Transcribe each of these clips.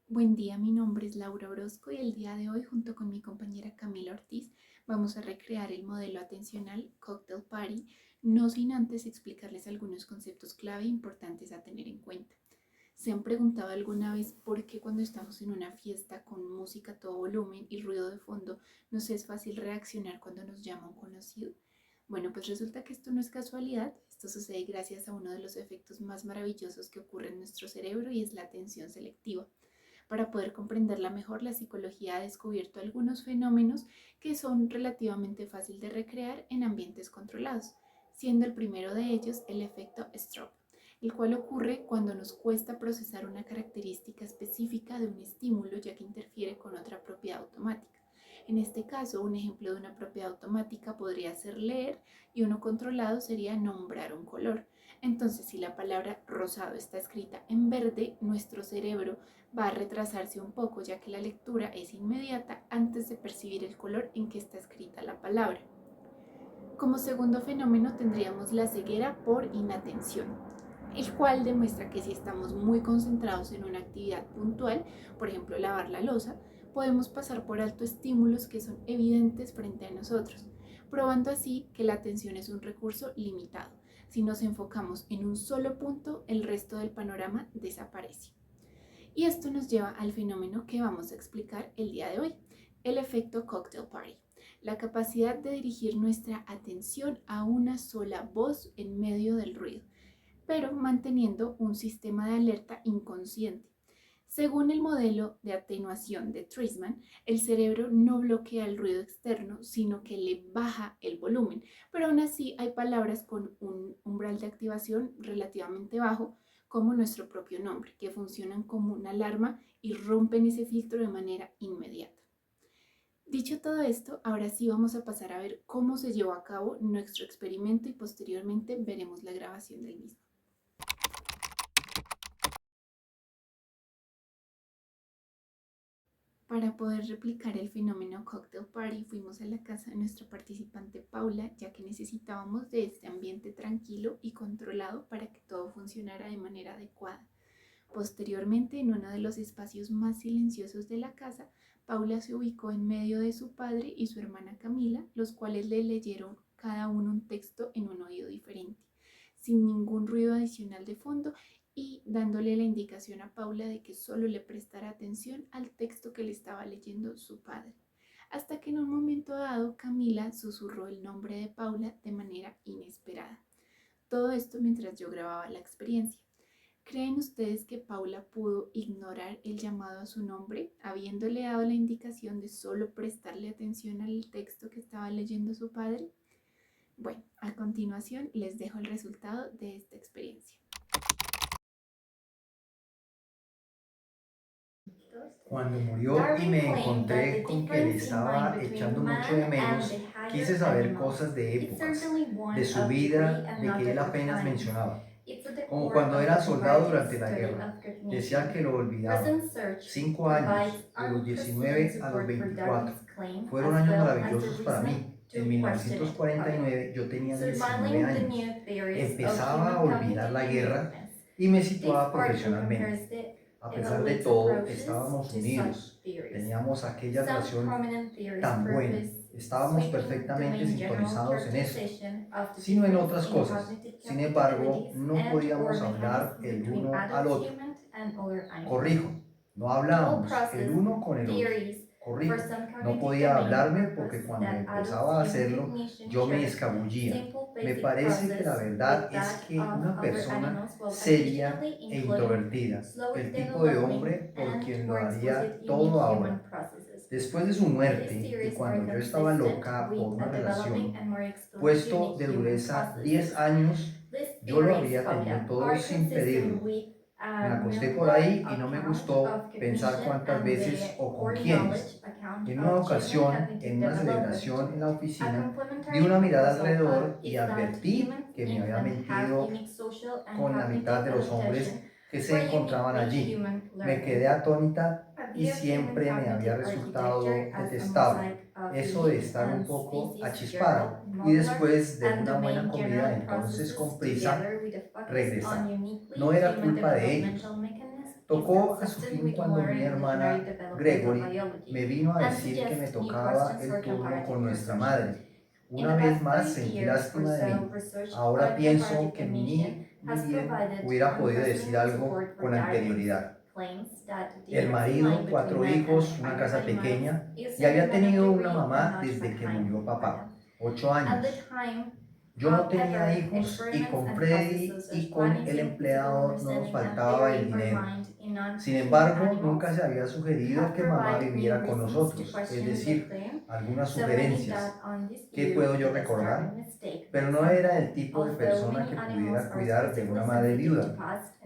Buen día, mi nombre es Laura Orozco y el día de hoy, junto con mi compañera Camila Ortiz, vamos a recrear el modelo atencional Cocktail Party, no sin antes explicarles algunos conceptos clave importantes a tener en cuenta. ¿Se han preguntado alguna vez por qué cuando estamos en una fiesta con música a todo volumen y ruido de fondo nos es fácil reaccionar cuando nos llama un conocido? Bueno, pues resulta que esto no es casualidad, esto sucede gracias a uno de los efectos más maravillosos que ocurre en nuestro cerebro y es la atención selectiva. Para poder comprenderla mejor, la psicología ha descubierto algunos fenómenos que son relativamente fáciles de recrear en ambientes controlados, siendo el primero de ellos el efecto Stroop, el cual ocurre cuando nos cuesta procesar una característica específica de un estímulo ya que interfiere con otra propiedad automática. En este caso, un ejemplo de una propiedad automática podría ser leer y uno controlado sería nombrar un color. Entonces, si la palabra rosado está escrita en verde, nuestro cerebro va a retrasarse un poco ya que la lectura es inmediata antes de percibir el color en que está escrita la palabra. Como segundo fenómeno tendríamos la ceguera por inatención, el cual demuestra que si estamos muy concentrados en una actividad puntual, por ejemplo lavar la loza, podemos pasar por alto estímulos que son evidentes frente a nosotros, probando así que la atención es un recurso limitado. Si nos enfocamos en un solo punto, el resto del panorama desaparece. Y esto nos lleva al fenómeno que vamos a explicar el día de hoy, el efecto cocktail party, la capacidad de dirigir nuestra atención a una sola voz en medio del ruido, pero manteniendo un sistema de alerta inconsciente. Según el modelo de atenuación de Treisman, el cerebro no bloquea el ruido externo, sino que le baja el volumen, pero aún así hay palabras con un umbral de activación relativamente bajo, como nuestro propio nombre, que funcionan como una alarma y rompen ese filtro de manera inmediata. Dicho todo esto, ahora sí vamos a pasar a ver cómo se llevó a cabo nuestro experimento y posteriormente veremos la grabación del mismo. Para poder replicar el fenómeno Cocktail Party, fuimos a la casa de nuestra participante Paula, ya que necesitábamos de este ambiente tranquilo y controlado para que todo funcionara de manera adecuada. Posteriormente, en uno de los espacios más silenciosos de la casa, Paula se ubicó en medio de su padre y su hermana Camila, los cuales le leyeron cada uno un texto en un oído diferente, sin ningún ruido adicional de fondo y dándole la indicación a Paula de que solo le prestara atención al texto que le estaba leyendo su padre. Hasta que en un momento dado Camila susurró el nombre de Paula de manera inesperada. Todo esto mientras yo grababa la experiencia. ¿Creen ustedes que Paula pudo ignorar el llamado a su nombre, habiéndole dado la indicación de solo prestarle atención al texto que estaba leyendo su padre? Bueno, a continuación les dejo el resultado de esta experiencia. Cuando murió y me encontré con que le estaba echando mucho de menos, quise saber cosas de épocas, de su vida, de que él apenas mencionaba. Como cuando era soldado durante la guerra. Decía que lo olvidaba. 5 años, de los 19 a los 24. Fueron años maravillosos para mí. En 1949 yo tenía 19 años. Empezaba a olvidar la guerra y me situaba profesionalmente. A pesar de todo, estábamos unidos. Teníamos aquella relación tan buena. Estábamos perfectamente sintonizados en eso, sino en otras cosas. Sin embargo, no podíamos hablar el uno al otro. Corrijo, no hablábamos el uno con el otro. Corrijo, no podía hablarme porque cuando empezaba a hacerlo yo me escabullía. Me parece que la verdad es que una persona seria e introvertida, el tipo de hombre por quien lo haría todo ahora. Después de su muerte y cuando yo estaba loca por una relación, puesto de dureza 10 años, yo lo habría tenido todo sin pedirlo. Me acosté por ahí y no me gustó pensar cuántas veces o con quiénes. En una ocasión, en una celebración en la oficina, di una mirada alrededor y advertí que me había mentido con la mitad de los hombres que se encontraban allí. Me quedé atónita y siempre me había resultado detestable. Eso de estar un poco achispada y después de una buena comida, entonces con prisa, regresar. No era culpa de ellos. Tocó a su fin cuando mi hermana Gregory me vino a decir que me tocaba el turno con nuestra madre. Una vez más sentí lástima de mí. Ahora pienso que ni bien hubiera podido decir algo con anterioridad. El marido, 4 hijos, una casa pequeña y había tenido una mamá desde que murió papá, 8 años. Yo no tenía hijos y con Freddy y con el empleado no nos faltaba el dinero. Sin embargo, nunca se había sugerido que mamá viviera con nosotros, es decir, algunas sugerencias. ¿Qué puedo yo recordar? Pero no era el tipo de persona que pudiera cuidar de una madre viuda.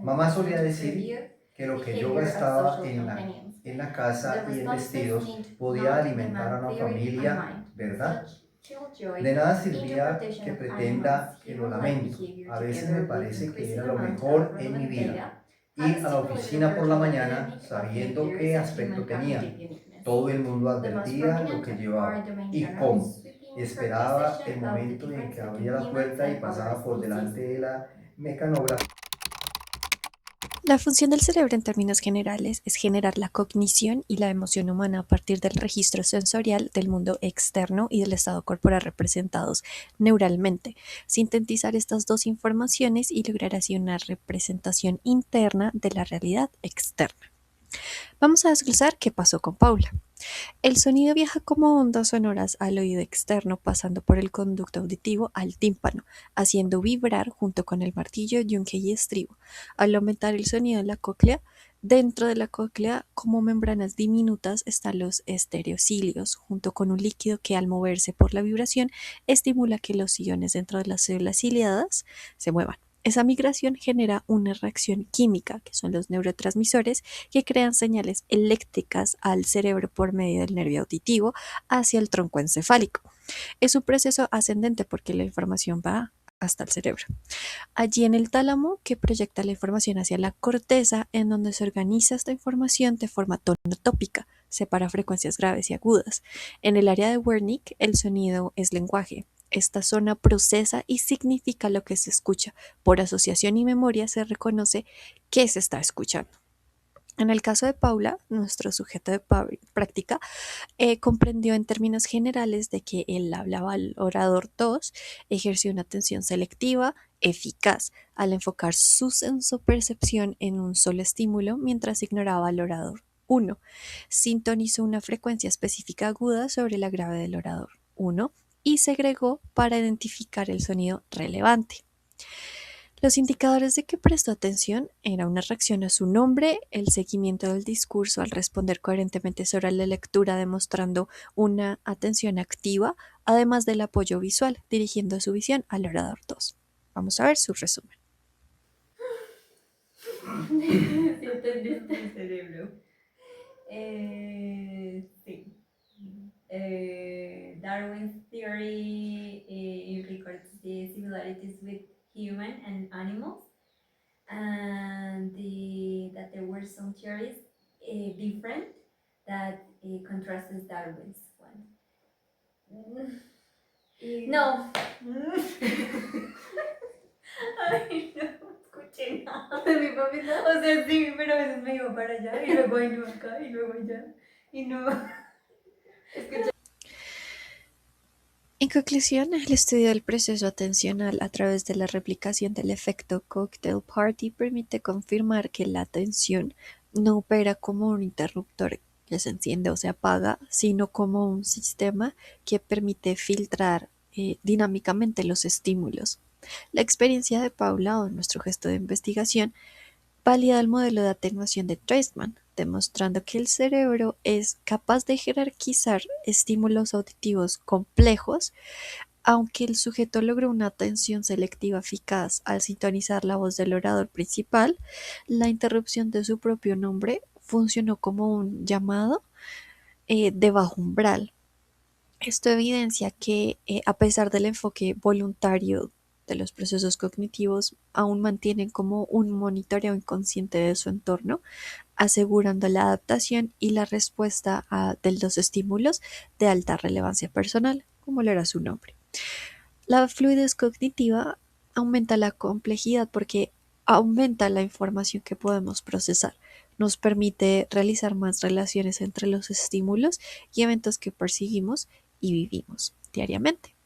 Mamá solía decir que lo que yo gastaba en la casa y en vestidos podía alimentar a una familia, ¿verdad? De nada sirvía que pretenda que lo lamento. A veces me parece que era lo mejor en mi vida. Ir a la oficina por la mañana sabiendo qué aspecto tenía. Todo el mundo advertía lo que llevaba y cómo. Esperaba el momento en que abría la puerta y pasaba por delante de la mecanógrafa. La función del cerebro en términos generales es generar la cognición y la emoción humana a partir del registro sensorial del mundo externo y del estado corporal representados neuralmente, sintetizar estas dos informaciones y lograr así una representación interna de la realidad externa. Vamos a desglosar qué pasó con Paula. El sonido viaja como ondas sonoras al oído externo pasando por el conducto auditivo al tímpano, haciendo vibrar junto con el martillo, yunque y estribo. Al aumentar el sonido de la cóclea, dentro de la cóclea, como membranas diminutas, están los estereocilios, junto con un líquido que al moverse por la vibración estimula que los iones dentro de las células ciliadas se muevan. Esa migración genera una reacción química, que son los neurotransmisores, que crean señales eléctricas al cerebro por medio del nervio auditivo hacia el tronco encefálico. Es un proceso ascendente porque la información va hasta el cerebro. Allí en el tálamo que proyecta la información hacia la corteza, en donde se organiza esta información de forma tonotópica, separa frecuencias graves y agudas. En el área de Wernicke, el sonido es lenguaje. Esta zona procesa y significa lo que se escucha. Por asociación y memoria se reconoce qué se está escuchando. En el caso de Paula, nuestro sujeto de práctica, comprendió en términos generales de que él hablaba al orador 2, ejerció una atención selectiva, eficaz, al enfocar su sensopercepción en un solo estímulo mientras ignoraba al orador 1. Sintonizó una frecuencia específica aguda sobre la grave del orador 1 y segregó para identificar el sonido relevante. Los indicadores de que prestó atención eran una reacción a su nombre, el seguimiento del discurso al responder coherentemente sobre la lectura demostrando una atención activa, además del apoyo visual, dirigiendo su visión al orador 2. Vamos a ver su resumen. ¿Sí entendiste? El cerebro. Sí. Darwin's theory records the similarities with human and animals, and that there were some theories different that contrasts Darwin's one. No. Ay, no escuché nada. ¿De mi papi no? O sea, sí, pero a veces me iba para allá y luego ay, no acá y luego allá y no. En conclusión, el estudio del proceso atencional a través de la replicación del efecto cocktail party permite confirmar que la atención no opera como un interruptor que se enciende o se apaga, sino como un sistema que permite filtrar dinámicamente los estímulos. La experiencia de Paula o nuestro gesto de investigación valida el modelo de atenuación de Treisman, demostrando que el cerebro es capaz de jerarquizar estímulos auditivos complejos, aunque el sujeto logró una atención selectiva eficaz al sintonizar la voz del orador principal, la interrupción de su propio nombre funcionó como un llamado de bajo umbral. Esto evidencia que, a pesar del enfoque voluntario de los procesos cognitivos aún mantienen como un monitoreo inconsciente de su entorno, asegurando la adaptación y la respuesta de los estímulos de alta relevancia personal, como lo era su nombre. La fluidez cognitiva aumenta la complejidad porque aumenta la información que podemos procesar. Nos permite realizar más relaciones entre los estímulos y eventos que percibimos y vivimos diariamente.